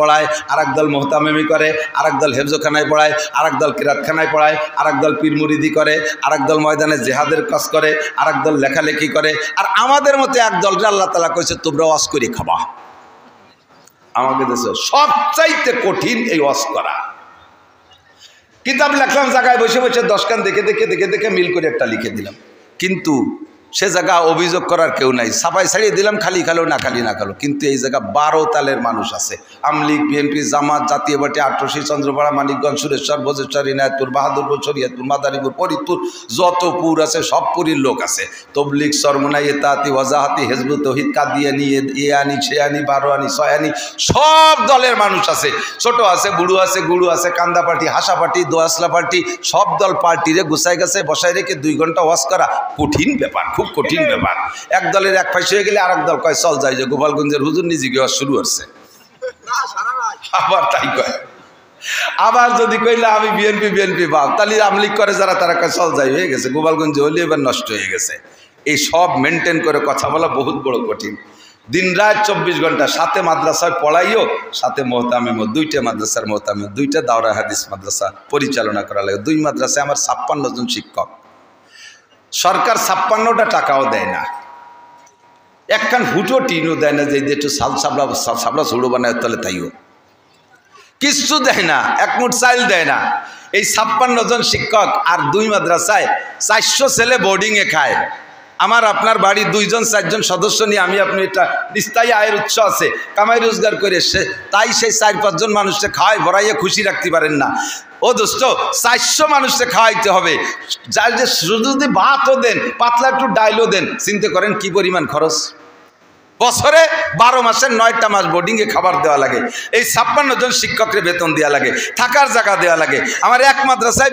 পড়ায়, আরেক দল মুহতামিমি করে, আরেক দল হেফজখানায় পড়ায়, আরেক দল কিরাতখানায় পড়ায়, আরেক দল পীর মুরিদি করে, আরেক দল ময়দানে জেহাদের কাজ করে, আরেক দল লেখালেখি করে। আর আমাদের মতো এক দলকে আল্লাহ তাআলা কইছে তোমরা ওয়াজ করে খাবা। আমাদের দেশে সবচাইতে কঠিন এই ওয়াজ করা। কিতাব লেখলাম জায়গায় বসে বসে 10 খান দেখে দেখে দেখে দেখে মিল করে একটা লিখে দিলাম, কিন্তু সে জায়গা অভিযোগ করার কেউ নাই। ছাপাই ছাড়িয়ে দিলাম, খালি খালো না খালি না খালো। কিন্তু এই জায়গা 12 তালের মানুষ আছে। আমলিগ, বিএনপি, জামাত, জাতীয় পার্টি, আটরশি, চন্দ্রপাড়া, মানিকগঞ্জ, সুরেশ্বর, বজেশ্বর, ইনায়তপুর, বাহাদুরপুর, শরীয়তপুর, মাদারীপুর, ফরিদপুর, যত পুর আছে সব পুরীর লোক আছে। তবলিগ, সরমনাই, এতাতি, ওয়াজাহাতি, হেজবুত তৌহিদ, কাদিয়ানি, ইয়ানি, শেয়ানি, বারোয়ানি, ছয়ানি, সব দলের মানুষ আছে। ছোট আছে, বুড়ো আছে, গুড়ু আছে, কান্দা পার্টি, হাসা পার্টি, দোয়াসলা পার্টি, সব দল পার্টিরে গুছাই গেছে বসায় রেখে 2 ঘন্টা ওয়াজ করা কঠিন ব্যাপার, খুব কঠিন ব্যাপার। এক দলের এক ফাইস হয়ে গেলে আরেক দল কয় চল যাই, যে গোপালগঞ্জের হুজুর নিজে গিয়ে শুরু হচ্ছে, আবার তাই কয়। আবার যদি কইলে আমি বিএনপি ভাব, তাহলে আমলিগ করে যারা তারা কয় চল যাই, হয়ে গেছে গোপালগঞ্জে হলে এবার নষ্ট হয়ে গেছে। এই সব মেনটেন করে কথা বলা বহুত বড় কঠিন। দিন রাত 24 ঘন্টা, সাথে মাদ্রাসায় পড়াইও, সাথে মোহতামিমও, 2টা মাদ্রাসার মোহতামিম, 2টা দাওরা হাদিস মাদ্রাসা পরিচালনা করা লাগে। 2 মাদ্রাসায় আমার 56 জন শিক্ষক। সরকার 56টা টাকাও দেয় না, একখান হুটো টিনও দেয় না যে একটু সাবলা ছুড়ো বানায় তাহলে তাইও কিচ্ছু দেয় না, এক মুঠ চাইল দেয় না। এই 56 জন শিক্ষক আর 2 মাদ্রাসায় 400 ছেলে বোর্ডিংয়ে খায়। আমার আপনার বাড়ি 2 জন 4 জন সদস্য নিয়ে আমি আপনি একটা স্থায়ী আয়ের উৎস আছে, কামাই রোজগার করে তাই সেই 4-5 জন মানুষকে খাওয়াই ভরাইয়ে খুশি রাখতে পারেন না। ও দোস্ত, 400 মানুষকে খাওয়াইতে হবে, যার যে শুধু যদি ভাতও দেন, পাতলা একটু ডাইলও দেন, চিন্তা করেন কি পরিমাণ খরচ। বছরে 12 মাসের 9টা মাস বোর্ডিংয়ে খাবার দেওয়া লাগে। এই 56 জন শিক্ষকের বেতন দেওয়া লাগে, থাকার জায়গা দেওয়া লাগে। আমার এক মাদ্রাসায়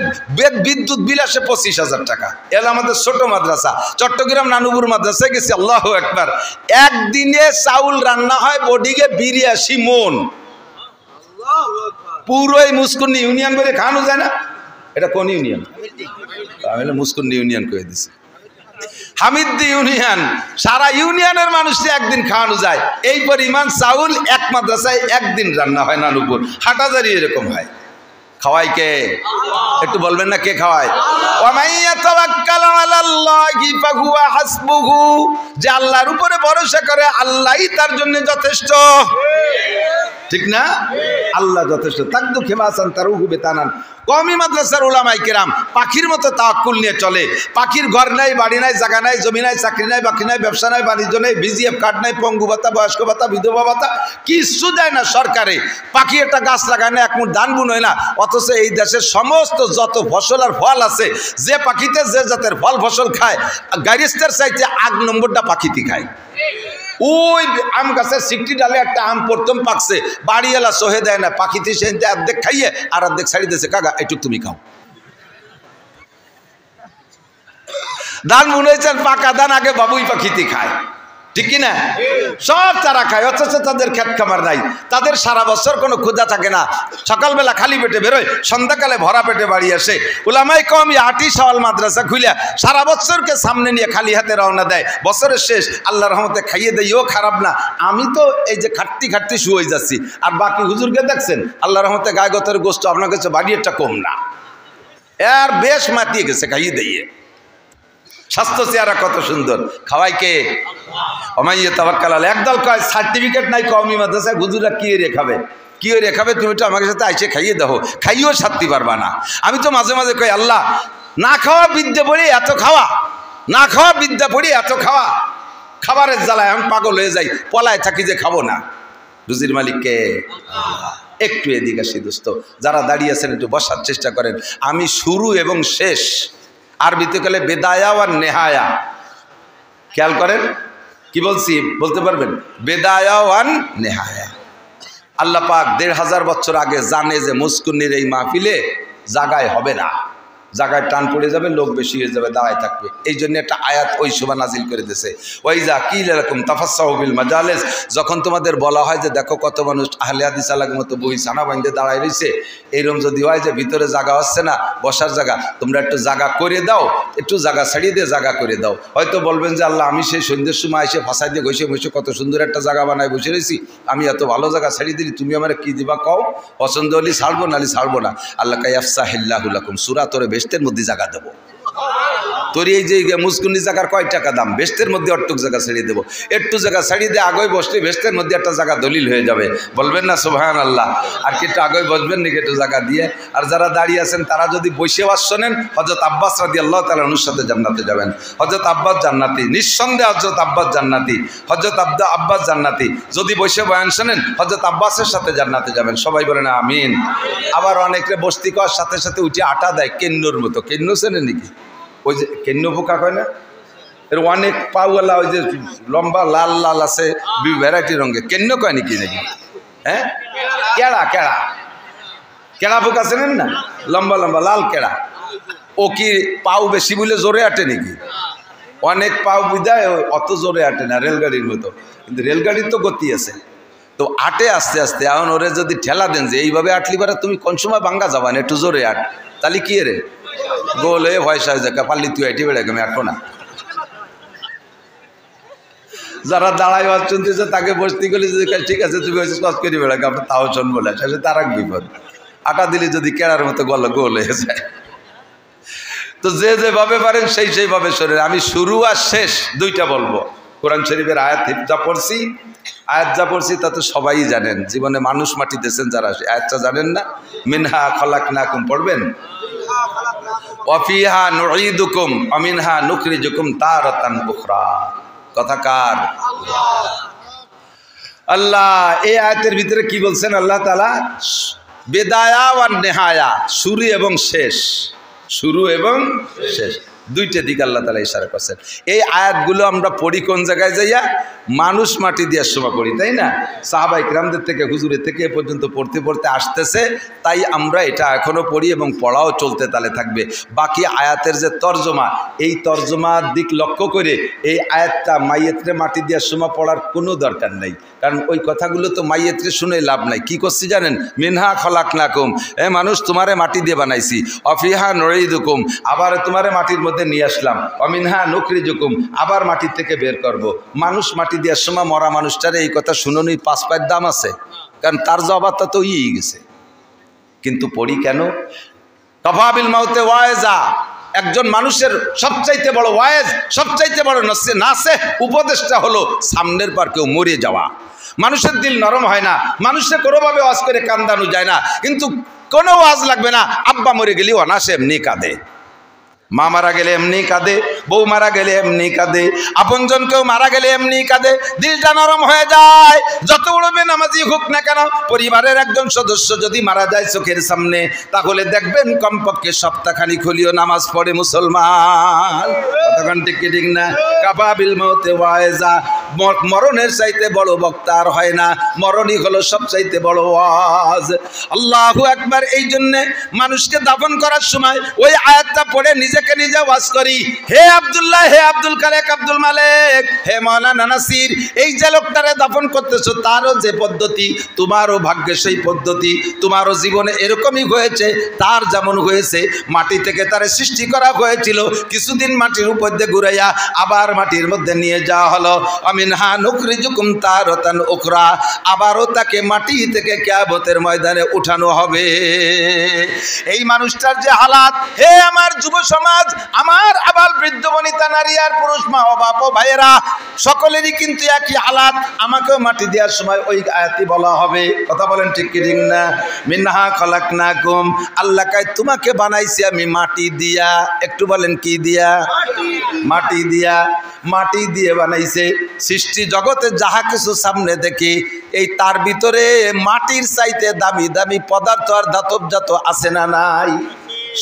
বিদ্যুৎ বিল আসে 25,000 টাকা। এল আমাদের ছোট মাদ্রাসা। চট্টগ্রাম নানুপুর মাদ্রাসায় গেছি, আল্লাহু আকবার, একদিনে চাউল রান্না হয় বোর্ডিংয়ে 82 মন। পুরোই মুস্কুন্নি ইউনিয়ন বলে খাওয়ানো যায় না। এটা কোন ইউনিয়ন? আমি মুস্কুন্নি ইউনিয়ন করে দিছি। হামিদ্দি ইউনিয়ন, সারা ইউনিয়নের মানুষকে একদিন খাওয়ানো যায়। এই পরিমাণ চাউল এক মাদ্রাসায় একদিন রান্না হয়। নানুপুর, হাটাজারি এরকম হয়। খাওয়াই কে? একটু বলবেন না কে খাওয়ায়? যে আল্লাহর উপরে ভরসা করে আল্লাহই তার জন্য যথেষ্ট, ঠিক না? আল্লাহ যথেষ্ট। তাকদু খেমাসান তারুহু বেতানান। কওমি মাদ্রাসার উলামায়ে কেরাম পাখির মতো তাওয়াক্কুল নিয়ে চলে। পাখির ঘর নাই, বাড়ি নাই, জায়গা নাই, জমি নাই, চাকরি নাই, বাকি নাই, ব্যবসা নাই, বাণিজ্য নাই, বিজিএফ কার্ড নাই, পঙ্গু ভাতা, বয়স্ক ভাতা, বিধবা ভাতা, কিচ্ছু দেয় না সরকারে। পাখি একটা গাছ লাগায় না, এক মুঠ ধান বুনোয় না। অথচ এই দেশের সমস্ত যত ফসল আর ফল আছে, যে পাখিতে যে জাতের ফল ফসল খায়, গাইরিস্তের চাইতে 8 নম্বরটা পাখিতে খায়। ওই আম গাছের 60 ডালে একটা আম প্রথম পাকছে, বাড়িওয়ালা সহে দেয় না, পাখিতে সে অর্ধেক খাইয়ে আর অর্ধেক ছাড়ি দিয়েছে, কাকা এইটুক তুমি খাও। ধান বুনেছেন, পাকা ধান আগে বাবুই পাখিতে খায়, ঠিক কিনা? সব তারা খায়, অথচ তাদের ক্ষেত খামার নাই। তাদের সারা বছর কোনো ক্ষুধা থাকে না। সকালবেলা খালি পেটে বেরোয়, সন্ধ্যাকালে ভরা পেটে বাড়ি আসে। উলামায়ে কেরাম 8ই শাওয়াল মাদ্রাসা খুলে সারা বছরকে সামনে নিয়ে খালি হাতে রওনা দেয়। বছরের শেষ আল্লাহর রহমতে খাইয়ে দেয়, ও খারাপ না। আমি তো এই যে খাটতে শুয়ে যাচ্ছি, আর বাকি হুজুরকে দেখছেন আল্লাহর রহমতে গায়ে গতর গোস্ত আপনার কাছে বাড়ি একটা কম না, এর বেশ মাতিয়ে গেছে খাইয়ে দিয়ে। স্বাস্থ্য চেহারা কত সুন্দর, খাওয়াই কে? ওমাইয়া তাওয়াক্কাল আলাইহি। একদল কয় সার্টিফিকেট নাই কওমি মাদ্রাসায়, হুজুররা কি রেখাবে, কি রেখাবে? তুমি তো আমার সাথে আইসে খাইয়ে দাও, খাইয়েও শান্তি পারবা না। আমি তো মাঝে মাঝে কই, আল্লাহ না খাওয়া বিদ্যা পড়ি এত খাওয়া, না খাওয়া বিদ্যা পড়ি এত খাওয়া, খাবারের জ্বালায় আমি পাগল হয়ে যাই, পলায় থাকি যে খাবো না। রুজির মালিককে একটু এদিকে আসি দোস্ত, যারা দাঁড়িয়ে আছেন একটু বসার চেষ্টা করেন। আমি শুরু এবং শেষ, আরবিতে গেলে বেদায়া আর নেহায়া, খেয়াল করেন কি বলছি, বলতে পারবেন? বেদায়া আর নেহায়া। আল্লাহ পাক 1500 বছর আগে জানে যে মুস্কুন্নির এই মাহফিলে জাগায় হবে না, জায়গায় টান পড়ে যাবে, লোক বেশি হয়ে যাবে, দাঁড়ায় থাকবে। এই জন্য একটা আয়াত ওই সময় নাজিল করে দিয়েছে, ওয়াইজা কিলা লাকুম তাফাসসাহু বিল মাজালিস, যখন তোমাদের বলা হয় যে দেখো কত মানুষ আহলে হাদিস আলার মতো বই ছানা বাঁধে দাঁড়ায় রয়েছে, এইরকম যদি হয় যে ভিতরে জায়গা হচ্ছে না বসার জায়গা, তোমরা একটু জায়গা করে দাও, একটু জায়গা ছাড়িয়ে দিয়ে জায়গা করে দাও। হয়তো বলবেন যে আল্লাহ আমি সেই সন্ধ্যের সময় এসে ফাঁসাই দিয়ে বসে বসে কত সুন্দর একটা জায়গা বানায় বসে রয়েছি, আমি এত ভালো জায়গা ছাড়িয়ে দিলি, তুমি আমার কি দিবা কও, পছন্দ হলে ছাড়বো নাহলে ছাড়বো না। আল্লাহ ইয়াফসাহিল্লাহু লাকুম, সূরা তোরে বেহেশতের মধ্যে জায়গা দেবো। তোর এই যে মুসকুনি জায়গার কয় টাকা দাম, বেহেশতের মধ্যে অট্টুক জায়গা ছাড়িয়ে দেবো, একটু জায়গা ছাড়িয়ে দিয়ে আগে বসলে বেহেশতের মধ্যে একটা জায়গা দলিল হয়ে যাবে। বলবেন না সুবহানাল্লাহ? আর কি একটু আগে বসবেন নাকি একটু জায়গা দিয়ে? আর যারা দাঁড়িয়ে আছেন তারা যদি বসে বাস শোনেন, হযরত আব্বাস রাদিয়াল্লাহু তাআলা আনহুর সাথে জান্নাতে যাবেন। হযরত আব্বাস জান্নাতি, নিঃসন্দেহে হযরত আব্বাস জান্নাতি, হযরত আব্বাস জান্নাতি। যদি বসে বয়ান শোনেন হযরত আব্বাসের সাথে জান্নাতে যাবেন। সবাই বলেন আমিন। আবার অনেকে বস্তি করার সাথে সাথে উঠে আটা দেয় কেন্নুর মতো, কেন্নু চেনেন নাকি? ওই যে কেন্ন পোকা কয় না, এর অনেক পাওয়ালা, ওই যে লম্বা লাল লাল আছে ভ্যারাইটি রঙের, কেন্ন কয় নাকি নাকি? হ্যাঁ, কেড়া কেড়া কেড়া পোকা চেনেন না? লম্বা লম্বা লাল কেড়া। ও কি পাও বেশি বলে জোরে আটে নাকি? অনেক পাও বিদায় অত জোরে আটে না, রেলগাড়ির মতো, কিন্তু রেলগাড়ির তো গতি আছে, তো আটে আস্তে আস্তে। এখন ওরে যদি ঠেলা দেন যে এইভাবে আটলি পারে তুমি কোন সময় ভাঙ্গা যাবা না, একটু জোরে আট, তাহলে কি রে গোল হয়ে ভয় সাজ দেখা পারলি তুই আইটি বেড়ে আমি আটবো না। যারা দাঁড়াই বাস শুনতেছে তাকে বসতে গেলে যদি ঠিক আছে তুমি কাজ করি বেড়াকে, আপনার তাও শোন বলে শেষে তার এক বিপদ, আটা দিলে যদি কেড়ার মতো গোল হয়ে যায়। তো যে যেভাবে পারেন সেইভাবে শরীর। আমি শুরু আর শেষ দুইটা বলবো। কোরআন শরীফের আয়াত যা পড়ছি, তা তো সবাই জানেন, জীবনে মানুষ মাটি দিয়েছেন যারা, আয়াতটা জানেন না? মিনহা খলাকনাকুম পড়বেন, ওয়াফিহা নুঈদুকুম ওয়া মিনহা নুখরিজুকুম তারাতান উখরা। কথা কার? আল্লাহ। এই আয়াতের ভিতরে কি বলছেন আল্লাহ তাআলা? বেদায়া ওয়া নেহায়া, শুরু এবং শেষ, শুরু এবং শেষ দুইটা দিক আল্লাহ তাআলা ইশারা করছেন। এই আয়াতগুলো আমরা পড়ি কোন জায়গায় যাইয়া? মানুষ মাটি দেওয়ার সময় পড়ি, তাই না? সাহাবায়ে কিরামদের থেকে হুজুরের থেকে এ পর্যন্ত পড়তে পড়তে আসতেছে, তাই আমরা এটা এখনও পড়ি এবং পড়াও চলতে তালে থাকবে। বাকি আয়াতের যে তর্জমা, এই তর্জমার দিক লক্ষ্য করে এই আয়াতটা মাইয়েতরে মাটি দেওয়ার সময় পড়ার কোনো দরকার নেই, কারণ ওই কথাগুলো তো মাইয়েতরে শুনে লাভ নাই। কি করছি জানেন? মিনহা খলাকনাকুম, এ মানুষ তোমারে মাটি দিয়ে বানাইছি, অফিহা নুঈদুকুম, আবার তোমারে মাটির মধ্যে নিয়ে আসলাম, অমিনহা নুখরিজুকুম, আবার মাটির থেকে বের করব। মানুষ মাটি দেওয়ার সময় মরা মানুষটারে এই কথা শুনুনই 5 পায়ের দাম আছে, কারণ তার জবাবটা তো ইয়ে গেছে। কিন্তু পড়ি কেন? কাফাবিল মাউতে ওয়াইজা, একজন মানুষের সবচাইতে বড় ওয়াইজ, সবচাইতে বড় নাসে উপদেশটা হলো সামনের পর কেউ মরে যাওয়া। মানুষের দিল নরম হয় না, মানুষের কোনোভাবে ওয়াজ করে কান্দানো যায় না, কিন্তু কোনো ওয়াজ লাগবে না। আব্বা মরে গেলেও অনাসে এমনি কাঁদে, মা মারা গেলে এমনি কাঁদে, বউ মারা গেলে এমনি কাঁদে, আপনজন কেউ মারা গেলে এমনি কাঁদে, দিলটা নরম হয়ে যায়। যত বড় বেনামাজি হোক না কেন, পরিবারের একজন সদস্য যদি মারা যায় চোখের সামনে, তাহলে দেখবেন কমপক্ষে সপ্তাহখানিক হলেও নামাজ পড়ে মুসলমান। কতক্ষণ ঠিক ঠিক না? কাফাবিল মাউতে ওয়াইজা, মরণের চাইতে বড় বক্তা আর হয় না, মরণই হলো সবচাইতে বড় ওয়াজ। আল্লাহু আকবার। এই জন্যে মানুষকে দাফন করার সময় ওই আয়াতটা পড়ে নিজেকে নিজে ওয়াজ করি, হে আব্দুল্লাহ, হে আব্দুল খালেক, আব্দুল মালেক, হে মাওলানা নাসির, এই যে লোকটারে দাফন করতেছো তারও যে পদ্ধতি, তোমারও ভাগ্যে সেই পদ্ধতি, তোমারও জীবনে এরকমই হয়েছে, তার যেমন হয়েছে। মাটি থেকে তারে সৃষ্টি করা হয়েছিল, কিছুদিন মাটির উপর দিয়ে ঘুরাইয়া আবার মাটির মধ্যে নিয়ে যাওয়া হলো, মিনহা নুখরিজুকুম তারাতান উখরা, আবারও তাকে মাটি থেকে কিয়ামতের ময়দানে উঠানো হবে। এই মানুষটার যে হালাত, হে আমার যুব সমাজ, আমার আবাল বৃদ্ধ বনিতা, নারী আর পুরুষ, মা ও বাপ ও ভাইয়েরা, সকলেরই কিন্তু একই হালাত। আমাকেও মাটি দেওয়ার সময় ওই আয়াতই বলা হবে। কথা বলেন ঠিক কি ঠিক না? মিনহা খলাকনাকুম, আল্লাহ কয় তোমাকে বানাইছি আমি মাটি দিয়া। একটু বলেন কি দিয়া? মাটি দিয়া। মাটি দিয়ে বানাইছে। সৃষ্টি জগতে যাহা কিছু সামনে দেখি, এই তার ভিতরে মাটির চাইতে দামি দামি পদার্থ আর ধাতব জাত আছে না নাই?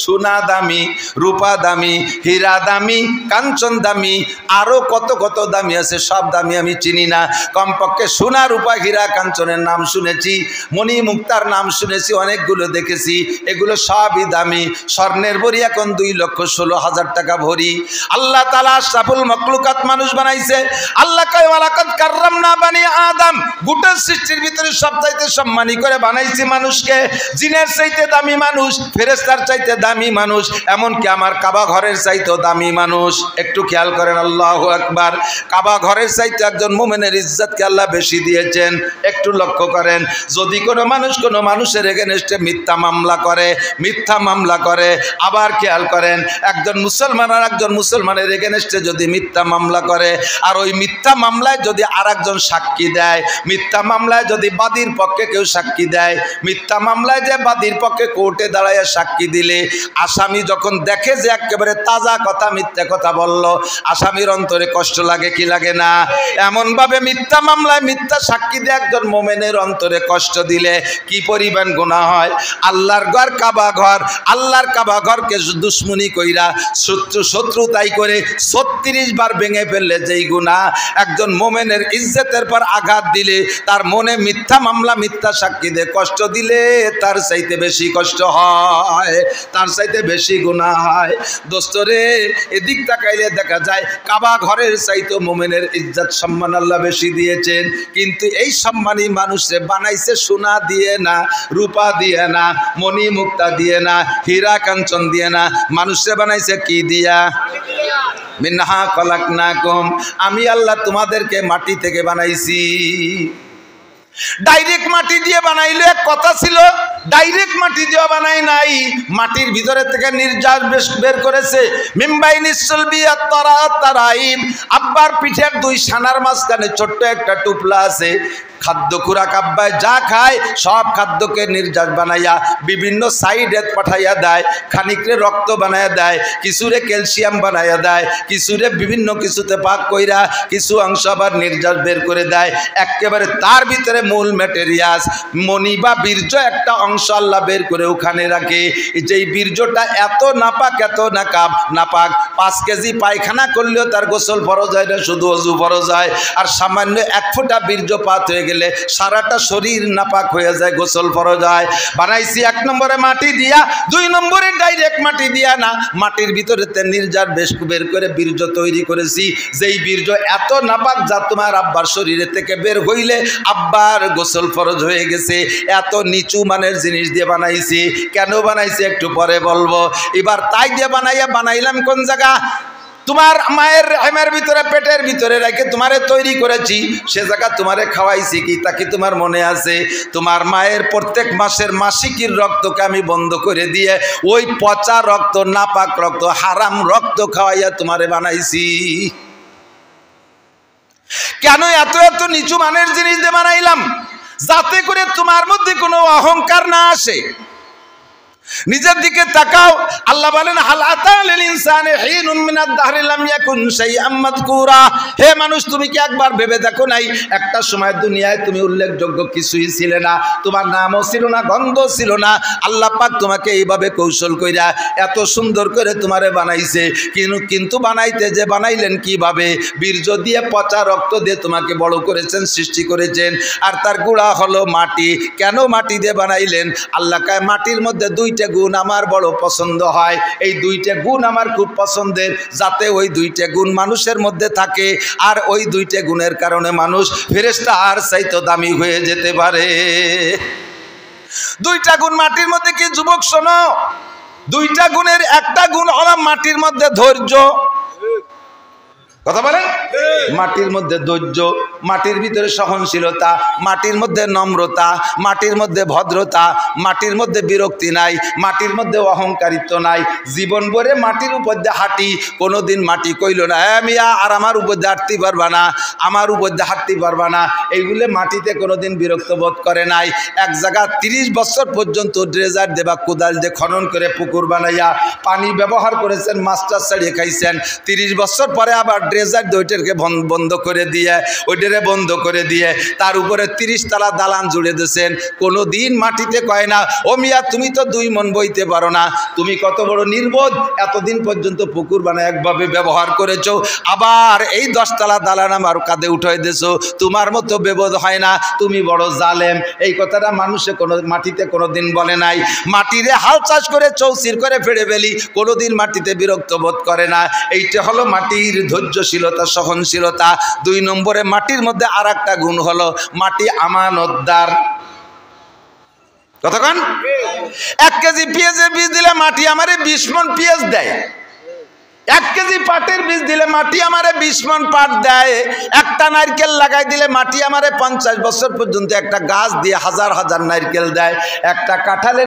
সোনা দামি, রূপা দামি, হীরা দামি, কাঞ্চন দামি, আরও কত কত দামি আছে, সব দামি আমি চিনি না। কমপক্ষে সোনা, রূপা, হীরা, কাঞ্চনের নাম শুনেছি, মণি মুক্তার নাম শুনেছি, অনেকগুলো দেখেছি, এগুলো সবই দামি। স্বর্ণের ভরি এখন 2,16,000 টাকা ভরি। আল্লাহ তাআলা আশরাফুল মাখলুকাত মানুষ বানাইছে। আল্লাহ কয় ওয়ালাকাদ কাররামনা বানি আদম, গোটা সৃষ্টির ভিতরে সবচাইতে সম্মানী করে বানাইছি মানুষকে। জিনের চাইতে দামি মানুষ, ফেরেশতার চাইতে দামি মানুষ, এমনকি আমার কাবা ঘরের চাইতেও দামি মানুষ। একটু খেয়াল করেন, আল্লাহু আকবার। কাবা ঘরের চাইতে একজন মুমিনের ইজ্জতকে আল্লাহ বেশি দিয়েছেন। একটু লক্ষ্য করেন, যদি কোনো মানুষ কোনো মানুষের এগেনস্টে মিথ্যা মামলা করে, আবার খেয়াল করেন, একজন মুসলমান আর একজন মুসলমানের এগেনস্টে যদি মিথ্যা মামলা করে, আর ওই মিথ্যা মামলায় যদি আর একজন সাক্ষী দেয়, মিথ্যা মামলায় যদি বাদীর পক্ষে কেউ সাক্ষী দেয়, মিথ্যা মামলায় যে বাদীর পক্ষে কোর্টে দাঁড়ায় সাক্ষী দিলে আসামি যখন দেখে যে একেবারে তাজা কথা, মিথ্যা কথা বলল, আসামির অন্তরে কষ্ট লাগে কি লাগে না? এমনভাবে মিথ্যা মামলায় মিথ্যা সাক্ষী দিয়ে একজন মোমেনের অন্তরে কষ্ট দিলে কি পরিমাণ গুনাহ হয়। আল্লাহর ঘর কাবা ঘর, আল্লাহর কাবা ঘরকে দুশ্মনী কইরা শত্রুতাই করে 36 বার ভেঙে ফেললে যেই গুনাহ, একজন মোমেনের ইজ্জতের পর আঘাত দিলে, তার মনে মিথ্যা মামলা মিথ্যা সাক্ষী দিয়ে কষ্ট দিলে তার চাইতে বেশি কষ্ট হয়, তার চাইতে বেশি গুনাহ হয়। দোস্তরে, এদিক তাকাইলে দেখা যায় কাবা ঘরের চাইতে মোমেনের ইজ্জত সম্মান আল্লাহ বেশি দিয়েছেন। কিন্তু এই সম্মানী মানুষে বানাইছে সোনা দিয়ে না, রূপা দিয়ে না, মণি মুক্তা দিয়ে না, হীরা কাঞ্চন দিয়ে না, মানুষে বানাইছে কি দিয়া? মিনহা খলাকনাকুম, আমি আল্লাহ তোমাদেরকে মাটি থেকে বানাইছি। ডাইরেক্ট মাটি দিয়ে বানাইলে এক কথা ছিল, ডাইরেক্ট মাটি দিয়ে বানাই নাই, মাটির ভিতরে থেকে নির্যাস বের করেছে। মিমবাইনি সুলবিয়াত তারাইব, আব্বার পিঠের 2 সানার মাঝখানে ছোট্ট একটা টুপলা আছে। খাদ্য খুরাক আব্বায় যা খায় সব খাদ্যকে নির্যাস বানাইয়া বিভিন্ন সাইডে পাঠাইয়া দেয়। খানিকরে রক্ত বানাইয়া দেয়, কিছুরে ক্যালসিয়াম বানাইয়া দেয়, কিছুরে বিভিন্ন কিছুতে পাক কইরা কিছু অংশ আবার নির্যাস বের করে দেয়। একেবারে তার ভিতরে মূল ম্যাটেরিয়াস মণি বা বীর্য একটা অংশ আল্লাহ বের করে ওখানে রাখে। যেই বীর্যটা এত নাপাক, এত নাপাক, 5 কেজি পায়খানা করলেও তার গোসল ফরজ হয় না, শুধু অজু ফরজ হয়। আর সামান্য 1 ফোঁটা বীর্যপাত হয়ে গেলে সারাটা শরীর নাপাক হয়ে যায়, গোসল ফরজ হয়। বানাইছি 1 নম্বরে মাটি দিয়া, 2 নম্বরে ডাইরেক্ট মাটি দিয়া না, মাটির ভিতরে নির্যাস বের করে বীর্য তৈরি করেছি। যেই বীর্য এত নাপাক যা তোমার আব্বার শরীরে থেকে বের হইলে আব্বার গোসল ফরজ হয়ে গেছে। এত নিচু মানের জিনিস দিয়ে বানাইছি। কেন বানাইছি একটু পরে বলবো। এবার তাই দিয়ে বানাইলাম কোন জায়গা? তোমার মায়ের রেহেমের ভিতরে, পেটের ভিতরে রেখে তোমারে তৈরি করেছি, সে জায়গা তোমারে খাওয়াইছি কি তা কি তোমার মনে আছে? তোমার মায়ের প্রত্যেক মাসের মাসিকের রক্তকে আমি বন্ধ করে দিয়ে ওই পচা রক্ত, নাপাক রক্ত, হারাম রক্ত খাওয়াইয়া তোমারে বানাইছি। কেন এত এত নিচু মানের জিনিস দিয়ে বানাইলাম? যাতে করে তোমার মধ্যে কোনো অহংকার না আসে। নিজের দিকে তাকাও। আল্লাহ বলেন হাল আতাল ইনসানে হিনুম মিনাদ দাহরি লাম ইয়াকুন শাইআম মাযকুরা। হে মানুষ, তুমি কি একবার ভেবে দেখো নাই একটা সময় দুনিয়ায় তুমি উল্লেখযোগ্য কিছুই ছিলে না, তোমার নামও ছিল না, গন্ধ ছিল না। আল্লাহ পাক তোমাকে এইভাবে কৌশল কইরা এত সুন্দর করে তোমারে বানাইছে। কিন্তু বানাইলেন কিভাবে? বীর্য দিয়ে, পচা রক্ত দিয়ে তোমাকে বড় করেছেন, সৃষ্টি করেছেন। আর তার গুঁড়া হলো মাটি। কেন মাটি দিয়ে বানাইলেন? আল্লাহ কয় মাটির মধ্যে 2টা গুণ আমার বড় পছন্দ হয়। এই 2টা গুণ আমার খুব পছন্দের, যাতে ওই 2টা গুণ মানুষের মধ্যে থাকে। আর ওই 2টা গুণের কারণে মানুষ ফেরেশতা আর চাইতে দামি হয়ে যেতে পারে। 2টা গুণ মাটির মধ্যে কি যুবক শোনো? 2টা গুণের একটা গুণ হলো মাটির মধ্যে ধৈর্য। কথা বলেন? মাটির মধ্যে ধৈর্য, মাটির ভিতরে সহনশীলতা, মাটির মধ্যে নম্রতা, মাটির মধ্যে ভদ্রতা, মাটির মধ্যে বিরক্তি নাই, মাটির মধ্যে অহংকারিত্ব নাই। জীবন ভরে মাটির উপর দিয়ে হাঁটি, কোনোদিন মাটি কইল না মিয়া আর আমার উপর দিয়ে হাঁটতে পারবা না, আমার উপর দিয়ে হাঁটতে পারবা না। এইগুলো মাটিতে কোনোদিন বিরক্ত বোধ করে নাই। এক জায়গা 30 বছর পর্যন্ত ড্রেজার দেবা কোদাল দিয়ে খনন করে পুকুর বানাইয়া পানি ব্যবহার করেছেন, মাস্টার ছাড়িয়ে খাইছেন। 30 বছর পরে আবার ড্রেজার দুইটাকে বন্ধ করে দিয়ে ওইটারে মেরে বন্ধ করে দিয়ে তার উপরে 30 তলা দালান জুড়ে দিয়েছেন। কোনো দিন মাটিতে কয় না ও মিয়া তুমি তো 2 মণ বইতে পারো না, তুমি কত বড় নির্বোধ, এতদিন পর্যন্ত পুকুর বানায় একভাবে ব্যবহার করেছো, আবার এই 10 তলা দালান আমার কাঁধে উঠাই দিয়েছো, তোমার মতো বেবোধ হয় না, তুমি বড় জালেম। এই কথাটা মানুষে কোনো মাটিতে কোনো দিন বলে নাই। মাটিরে হাল চাষ করে চৌচির করে ফেড়ে ফেলি, কোনোদিন মাটিতে বিরক্ত বোধ করে না। এইটা হলো মাটির ধৈর্যশীলতা, সহনশীলতা। 2 নম্বরে মাটির মধ্যে আর একটা গুণ হলো মাটি আমানতদার। কতক্ষণ 1 কেজি পেঁয়াজের বীজ দিলে মাটি আমারে 20 মণ পেঁয়াজ দেয়। 1 কেজি পাটের বীজ দিলে মাটি আমারে 20 মণ পাট দেয়। একটা নারকেল লাগাই দিলে মাটি আমারে 50 বছর পর্যন্ত একটা গাছ দিয়ে হাজার হাজার নারকেল দেয়। একটা কাঁঠালের